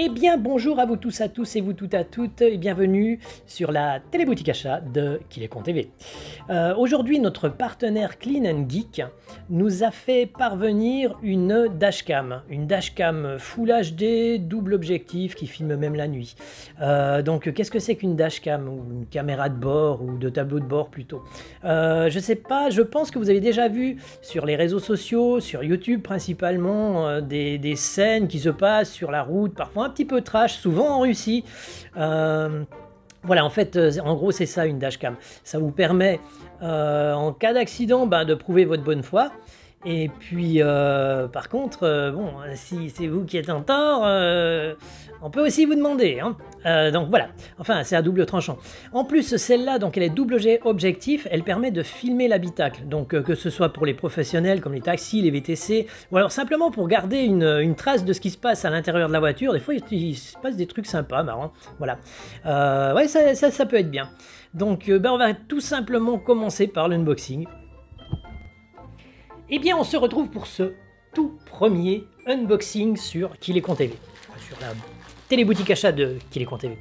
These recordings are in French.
Eh bien bonjour à vous tous et vous toutes à toutes et bienvenue sur la téléboutique achat de Kilécon TV. Aujourd'hui notre partenaire Clean & Geek nous a fait parvenir une dashcam Full HD double objectif qui filme même la nuit. Donc qu'est-ce que c'est qu'une dashcam ou une caméra de bord ou de tableau de bord plutôt? Je sais pas, je pense que vous avez déjà vu sur les réseaux sociaux, sur YouTube principalement, des scènes qui se passent sur la route, parfois un petit peu trash, souvent en Russie. Voilà, en fait, en gros, c'est ça une dashcam. Ça vous permet, en cas d'accident, de prouver votre bonne foi. Et puis, par contre, bon, si c'est vous qui êtes en tort, on peut aussi vous demander. Hein. Donc voilà, enfin, c'est à double tranchant. En plus, celle-là, donc elle est double objectif, elle permet de filmer l'habitacle. Donc que ce soit pour les professionnels comme les taxis, les VTC, ou alors simplement pour garder une trace de ce qui se passe à l'intérieur de la voiture. Des fois, il se passe des trucs sympas, marrants. Voilà. Ouais, ça peut être bien. Donc, on va tout simplement commencer par l'unboxing. Eh bien, on se retrouve pour ce tout premier unboxing sur Kilécon TV, sur la téléboutique achat de Kilécon TV.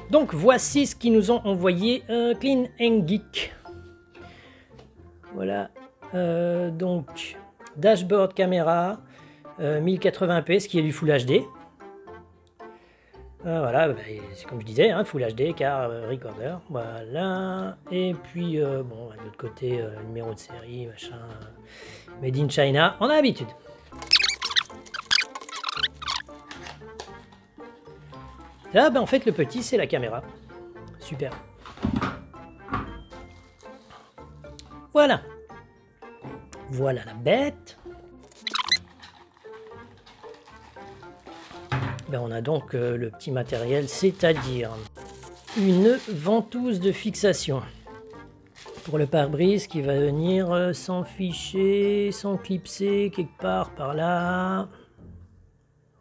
Donc, voici ce qu'ils nous ont envoyé Clean & Geek. Voilà, donc dashboard caméra 1080p, ce qui est du Full HD. Voilà, c'est comme je disais, hein, Full HD, car recorder, voilà. Et puis, bon, de l'autre côté, numéro de série, machin, made in China, on a l'habitude. Là, en fait, le petit, c'est la caméra. Super. Voilà. Voilà la bête. On a donc le petit matériel, c'est-à-dire une ventouse de fixation pour le pare-brise qui va venir s'enficher, s'enclipser quelque part par là.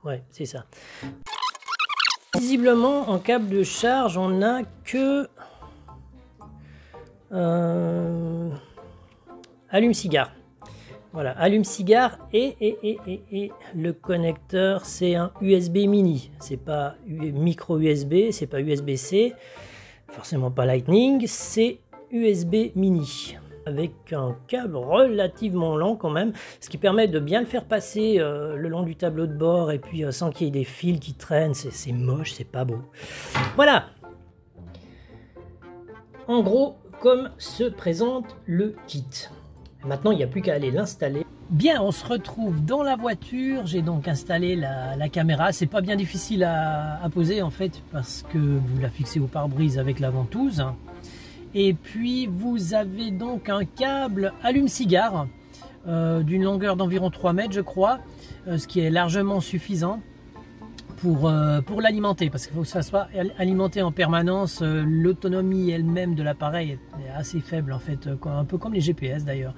Ouais, c'est ça. Visiblement, en câble de charge, on n'a que allume-cigare. Voilà, allume-cigare et le connecteur, c'est un USB mini. C'est pas micro USB, c'est pas USB-C, forcément pas Lightning, c'est USB mini. Avec un câble relativement lent quand même, ce qui permet de bien le faire passer le long du tableau de bord et puis sans qu'il y ait des fils qui traînent, c'est moche, c'est pas beau. Voilà. En gros, comme se présente le kit. Maintenant, il n'y a plus qu'à aller l'installer. Bien, on se retrouve dans la voiture. J'ai donc installé la caméra. C'est pas bien difficile à poser en fait parce que vous la fixez au pare-brise avec la ventouse. Et puis, vous avez donc un câble allume-cigare d'une longueur d'environ 3 mètres, je crois, ce qui est largement suffisant pour l'alimenter, parce qu'il faut que ça soit alimenté en permanence. L'autonomie elle-même de l'appareil est assez faible en fait, un peu comme les GPS d'ailleurs.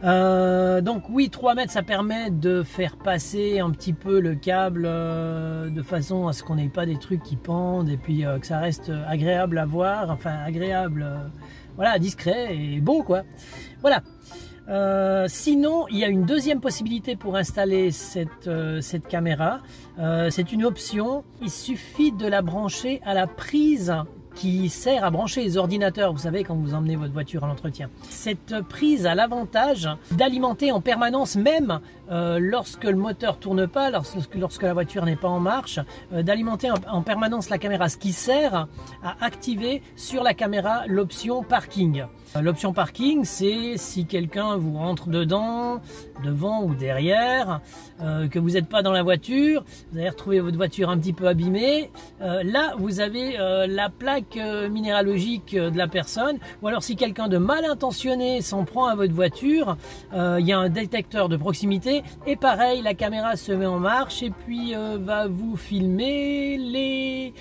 Donc oui, 3 mètres, ça permet de faire passer un petit peu le câble de façon à ce qu'on n'ait pas des trucs qui pendent et puis que ça reste agréable à voir, enfin agréable, voilà, discret et beau quoi. Voilà. Sinon, il y a une deuxième possibilité pour installer cette caméra. C'est une option. Il suffit de la brancher à la prise qui sert à brancher les ordinateurs, vous savez, quand vous emmenez votre voiture à l'entretien. Cette prise a l'avantage d'alimenter en permanence, même lorsque le moteur tourne pas, lorsque la voiture n'est pas en marche, d'alimenter en permanence la caméra, ce qui sert à activer sur la caméra l'option parking. L'option parking, c'est si quelqu'un vous rentre dedans, devant ou derrière, que vous n'êtes pas dans la voiture, vous allez retrouver votre voiture un petit peu abîmée. Là, vous avez la plaque minéralogique de la personne, ou alors si quelqu'un de mal intentionné s'en prend à votre voiture, il y a un détecteur de proximité, et pareil, la caméra se met en marche et puis va vous filmer les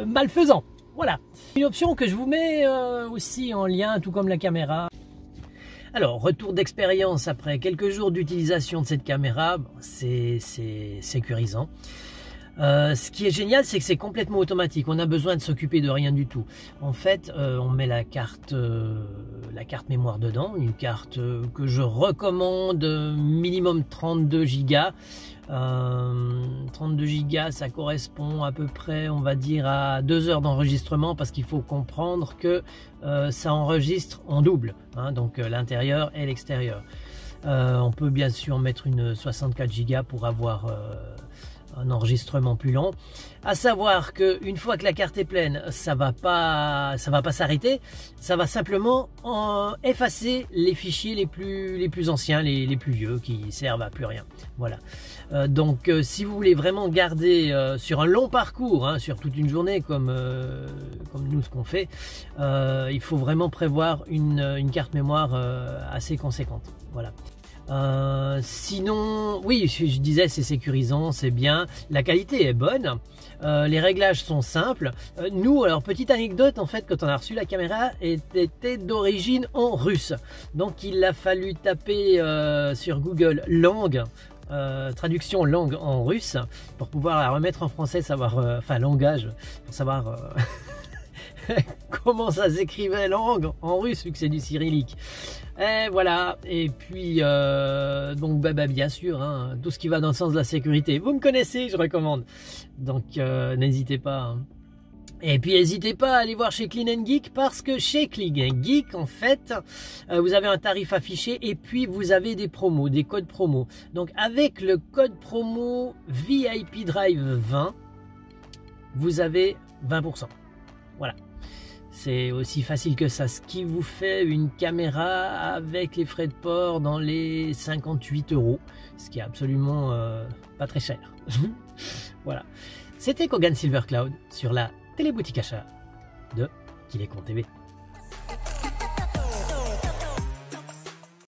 malfaisants. Voilà, une option que je vous mets aussi en lien, tout comme la caméra. Alors, retour d'expérience après quelques jours d'utilisation de cette caméra, c'est sécurisant. Ce qui est génial, c'est que c'est complètement automatique. On a besoin de s'occuper de rien du tout. En fait, on met la carte mémoire dedans, une carte que je recommande minimum 32 Go. 32 Go, ça correspond à peu près, on va dire, à 2 heures d'enregistrement, parce qu'il faut comprendre que ça enregistre en double, hein, donc l'intérieur et l'extérieur. On peut bien sûr mettre une 64 Go pour avoir un enregistrement plus lent. À savoir que une fois que la carte est pleine, ça va pas s'arrêter, ça va simplement effacer les fichiers les plus anciens, les plus vieux, qui servent à plus rien. Voilà. Donc si vous voulez vraiment garder sur un long parcours, hein, sur toute une journée comme nous ce qu'on fait, il faut vraiment prévoir une carte mémoire assez conséquente. Voilà. Sinon, oui, je disais, c'est sécurisant, c'est bien, la qualité est bonne, les réglages sont simples. Nous, alors petite anecdote, en fait, quand on a reçu la caméra, était d'origine en russe, donc il a fallu taper sur Google langue, traduction langue en russe, pour pouvoir la remettre en français, savoir, enfin langage, pour savoir comment ça s'écrivait langue en russe, vu que c'est du cyrillique. Et voilà, et puis donc bien sûr, hein, tout ce qui va dans le sens de la sécurité, vous me connaissez, je recommande, donc n'hésitez pas, hein. Et puis n'hésitez pas à aller voir chez Clean & Geek, parce que chez Clean & Geek, en fait, vous avez un tarif affiché et puis vous avez des promos, des codes promo. Donc avec le code promo VIP Drive 20, vous avez 20%. Voilà. C'est aussi facile que ça, ce qui vous fait une caméra avec les frais de port dans les 58 €, ce qui est absolument pas très cher. Voilà. C'était Kogan Silver Cloud sur la téléboutique achat de Kilecon TV.